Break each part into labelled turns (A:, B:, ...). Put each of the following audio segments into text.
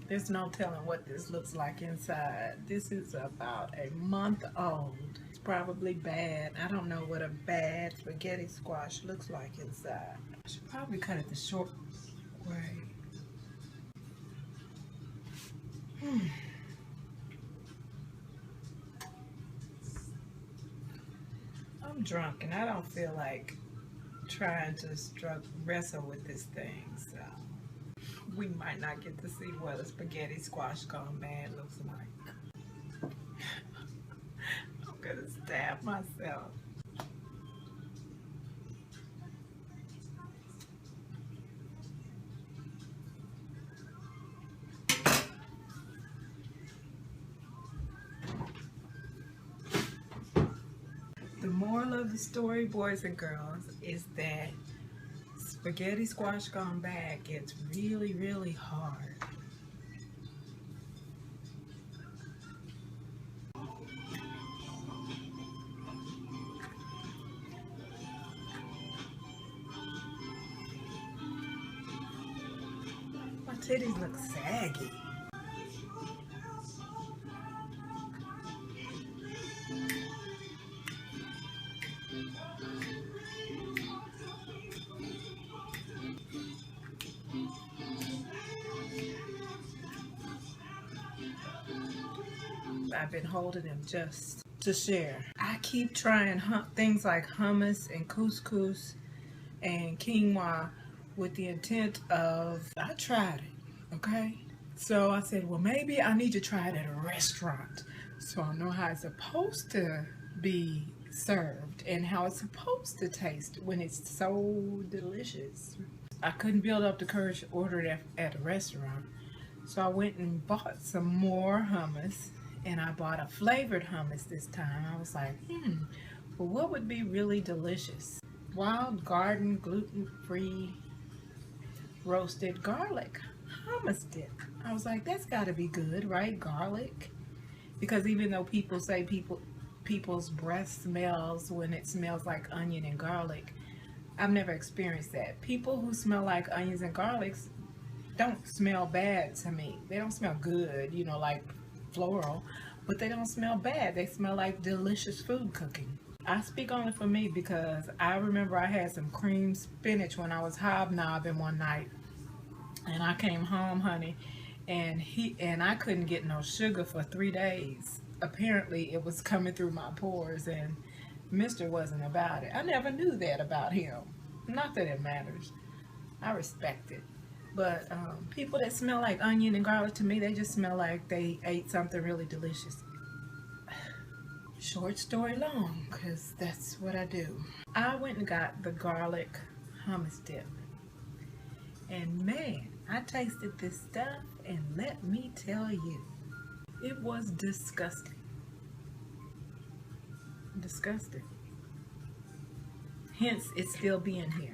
A: There's no telling what this looks like inside. This is about a month old. It's probably bad. I don't know what a bad spaghetti squash looks like inside. I should probably cut it the short way. I'm drunk and I don't feel like trying to wrestle with this thing, so we might not get to see what a spaghetti squash gone bad looks like. I'm gonna stab myself. The moral of the story, boys and girls, is that spaghetti squash gone bad gets really, really hard. My titties look saggy. I've been holding them just to share. I keep trying things like hummus and couscous and quinoa with the intent of, I tried it, okay? So I said, well, maybe I need to try it at a restaurant so I know how it's supposed to be served and how it's supposed to taste when it's so delicious. I couldn't build up the courage to order it at a restaurant, so I went and bought some more hummus, and I bought a flavored hummus this time. I was like, well, what would be really delicious? Wild Garden gluten-free roasted garlic hummus dip. I was like, that's got to be good, right? Garlic. Because even though people say people's breath smells when it smells like onion and garlic, I've never experienced that. People who smell like onions and garlics don't smell bad to me. They don't smell good, you know, like floral, but they don't smell bad. They smell like delicious food cooking. I speak only for me because I remember I had some cream spinach when I was hobnobbing one night, and I came home, honey, and I couldn't get no sugar for 3 days. Apparently it was coming through my pores, and Mr. wasn't about it. I never knew that about him. Not that it matters. I respect it. But people that smell like onion and garlic, to me, they just smell like they ate something really delicious. Short story long, because that's what I do. I went and got the garlic hummus dip. And man, I tasted this stuff, and let me tell you, it was disgusting. Disgusting. Hence, it still being here.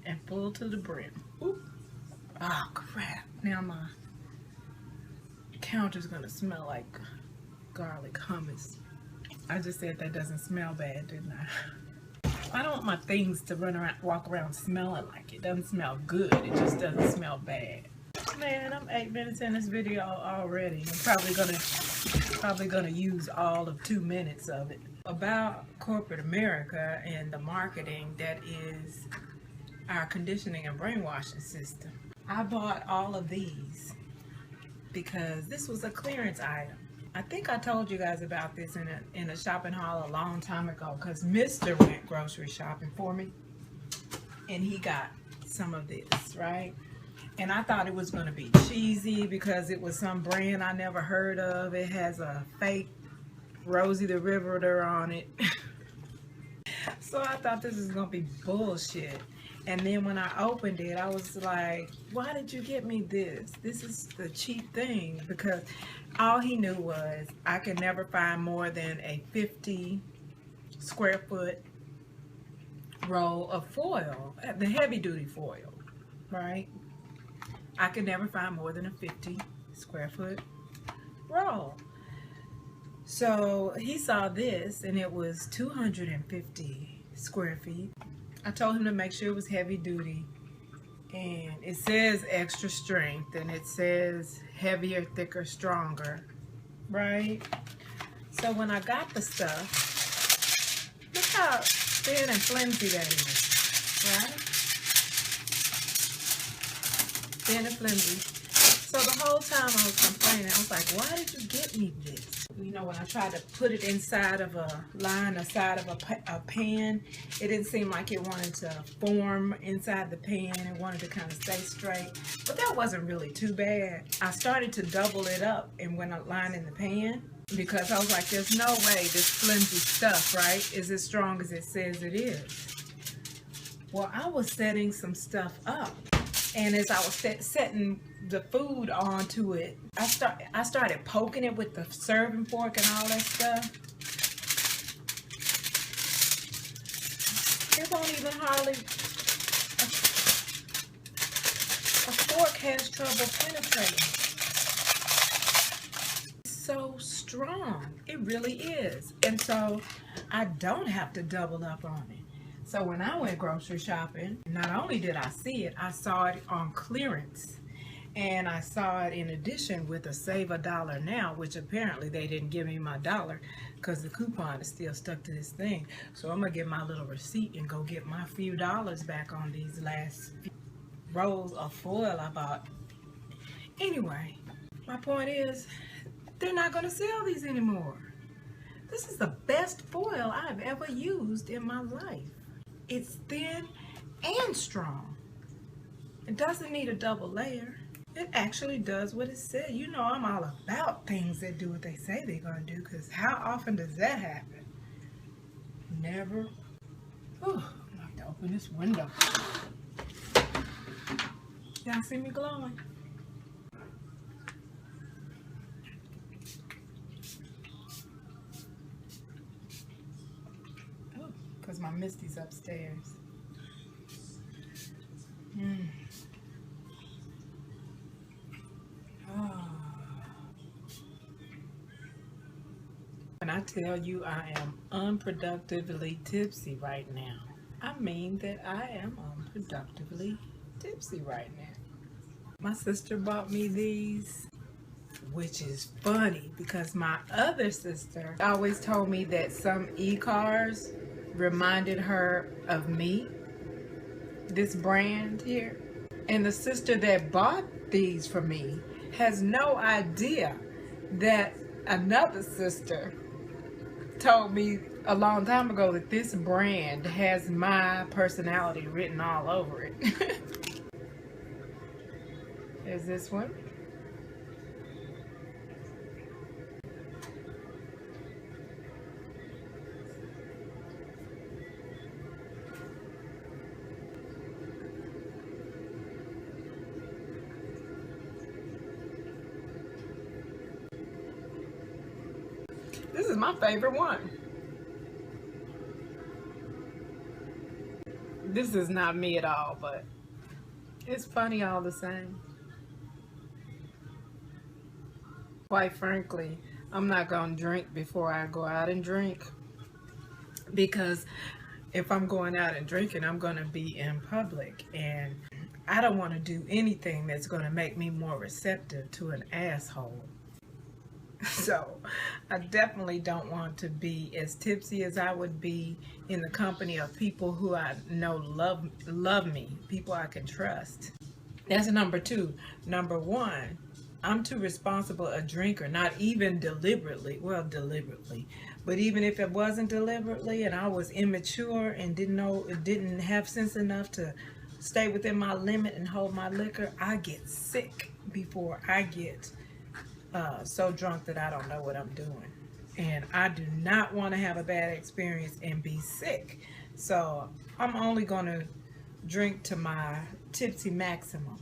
A: And full to the brim. Ooh. Oh crap. Now my counter's gonna smell like garlic hummus. I just said that doesn't smell bad, didn't I? I don't want my things to walk around smelling like it doesn't smell good. It just doesn't smell bad. Man, I'm 8 minutes in this video already. I'm probably gonna use all of 2 minutes of it. About corporate America and the marketing that is our conditioning and brainwashing system. I bought all of these because this was a clearance item. I think I told you guys about this in a shopping haul a long time ago, because Mr. went grocery shopping for me and he got some of this, right? And I thought it was going to be cheesy because it was some brand I never heard of. It has a fake Rosie the Riveter on it. So I thought this was going to be bullshit. And then when I opened it, I was like, why did you get me this? This is the cheap thing. Because all he knew was I could never find more than a 50 square foot roll of foil, the heavy duty foil, right? I could never find more than a 50 square foot roll. So he saw this and it was 250 square feet. I told him to make sure it was heavy duty, and it says extra strength and it says heavier, thicker, stronger, right? So when I got the stuff, look how thin and flimsy that is, right? Thin and flimsy. So the whole time I was complaining, I was like, why did you get me this? You know, when I tried to put it inside of a line, inside of a pan, it didn't seem like it wanted to form inside the pan. It wanted to kind of stay straight. But that wasn't really too bad. I started to double it up and when I line in the pan, because I was like, there's no way this flimsy stuff, right, is as strong as it says it is. Well, I was setting some stuff up. And as I was setting the food onto it, I started poking it with the serving fork and all that stuff. It won't even hardly, a fork has trouble penetrating. It's so strong, it really is. And so I don't have to double up on it. So when I went grocery shopping, not only did I see it, I saw it on clearance. And I saw it in addition with a save $1 now, which apparently they didn't give me my $1 because the coupon is still stuck to this thing. So I'm going to get my little receipt and go get my few dollars back on these last few rolls of foil I bought. Anyway, my point is, they're not going to sell these anymore. This is the best foil I've ever used in my life. It's thin and strong. It doesn't need a double layer. It actually does what it said. You know I'm all about things that do what they say they're going to do, because how often does that happen? Never. Oh, I have to open this window. Y'all see me glowing? Oh, because my Misty's upstairs. When I tell you I am unproductively tipsy right now, I mean that I am unproductively tipsy right now. My sister bought me these, which is funny because my other sister always told me that some e-cars reminded her of me, this brand here. And the sister that bought these for me has no idea that another sister told me a long time ago that this brand has my personality written all over it. There's this one. This is my favorite one. This is not me at all, but it's funny all the same. Quite frankly, I'm not going to drink before I go out and drink, because if I'm going out and drinking, I'm going to be in public, and I don't want to do anything that's going to make me more receptive to an asshole. So I definitely don't want to be as tipsy as I would be in the company of people who I know love me, people I can trust. That's number two. Number one, I'm too responsible a drinker, not even deliberately, well, deliberately, but even if it wasn't deliberately and I was immature and didn't have sense enough to stay within my limit and hold my liquor, I get sick before I get so drunk that I don't know what I'm doing. And I do not want to have a bad experience and be sick. So I'm only going to drink to my tipsy maximum.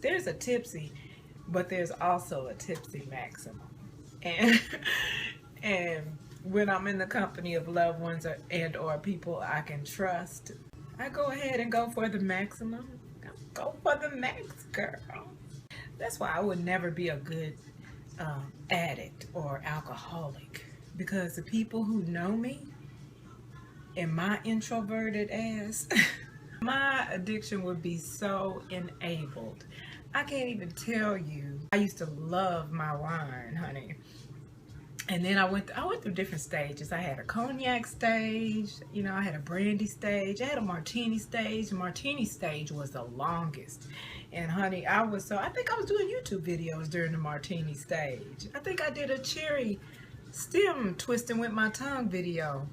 A: There's a tipsy, but there's also a tipsy maximum. And when I'm in the company of loved ones or people I can trust, I go ahead and go for the maximum. Go for the max, girl. That's why I would never be a good addict or alcoholic, because the people who know me and my introverted ass, my addiction would be so enabled. I can't even tell you. I used to love my wine, honey. And then I went through different stages. I had a cognac stage, you know, I had a brandy stage, I had a martini stage. The martini stage was the longest. And honey, I think I was doing YouTube videos during the martini stage. I think I did a cherry stem twisting with my tongue video.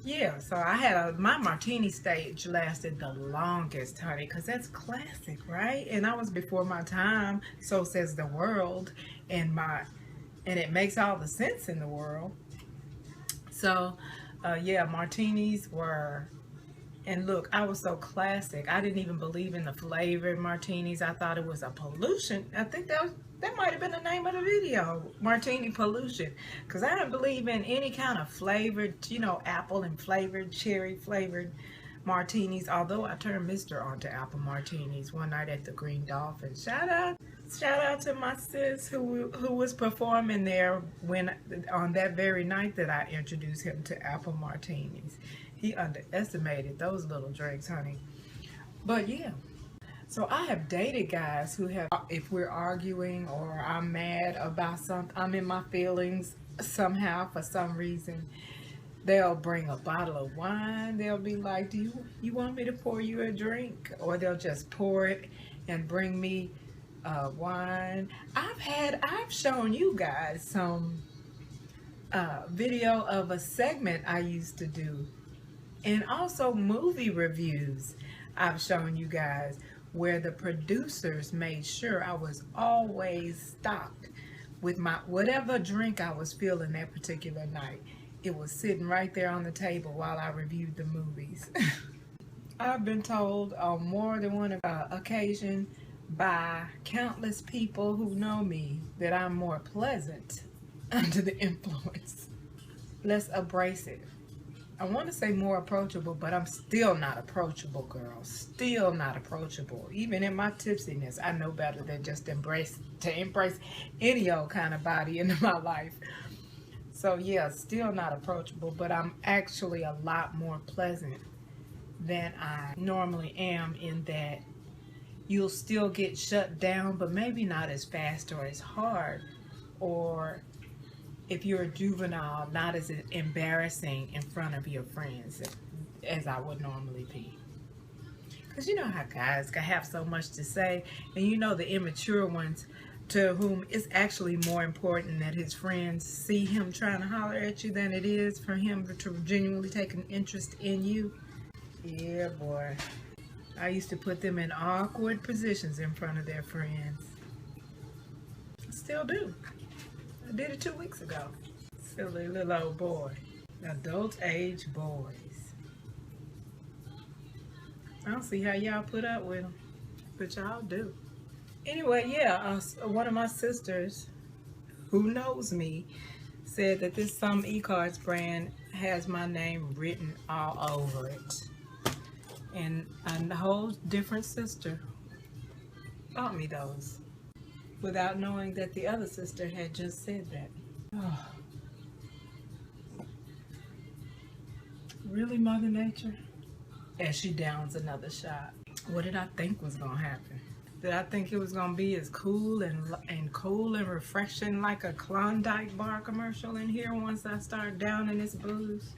A: Yeah, so I had my martini stage lasted the longest, honey, because that's classic, right? And I was before my time, so says the world, and it makes all the sense in the world. So, yeah, martinis were, and look, I was so classic. I didn't even believe in the flavored martinis. I thought it was a pollution. I think that might have been the name of the video, Martini Pollution, because I didn't believe in any kind of flavored, you know, apple and flavored, cherry flavored martinis, although I turned Mr. onto apple martinis one night at the Green Dolphin. Shout out to my sis who was performing there on that very night that I introduced him to apple martinis. He underestimated those little drinks, honey. But yeah. So I have dated guys who have, if we're arguing or I'm mad about something, I'm in my feelings somehow for some reason, they'll bring a bottle of wine. They'll be like, do you want me to pour you a drink? Or they'll just pour it and bring me wine. I've shown you guys some video of a segment I used to do, and also movie reviews I've shown you guys, where the producers made sure I was always stocked with my whatever drink I was feeling that particular night. It was sitting right there on the table while I reviewed the movies. I've been told on more than one occasion by countless people who know me that I'm more pleasant under the influence, less abrasive. I want to say more approachable, but I'm still not approachable, girl. Still not approachable. Even in my tipsiness, I know better than just embrace any old kind of body into my life. So yeah, still not approachable, but I'm actually a lot more pleasant than I normally am, in that you'll still get shut down, but maybe not as fast or as hard, or if you're a juvenile, not as embarrassing in front of your friends as I would normally be. Because you know how guys can have so much to say, and you know the immature ones to whom it's actually more important that his friends see him trying to holler at you than it is for him to genuinely take an interest in you. Yeah, boy. I used to put them in awkward positions in front of their friends. Still do. I did it 2 weeks ago. Silly little old boy. Adult age boys. I don't see how y'all put up with them, but y'all do. Anyway, yeah, one of my sisters who knows me said that this Some E-Cards brand has my name written all over it. And a whole different sister bought me those without knowing that the other sister had just said that. Oh. Really, Mother Nature? As she downs another shot. What did I think was gonna happen? Did I think it was gonna be as cool and refreshing like a Klondike bar commercial in here once I start downing this booze?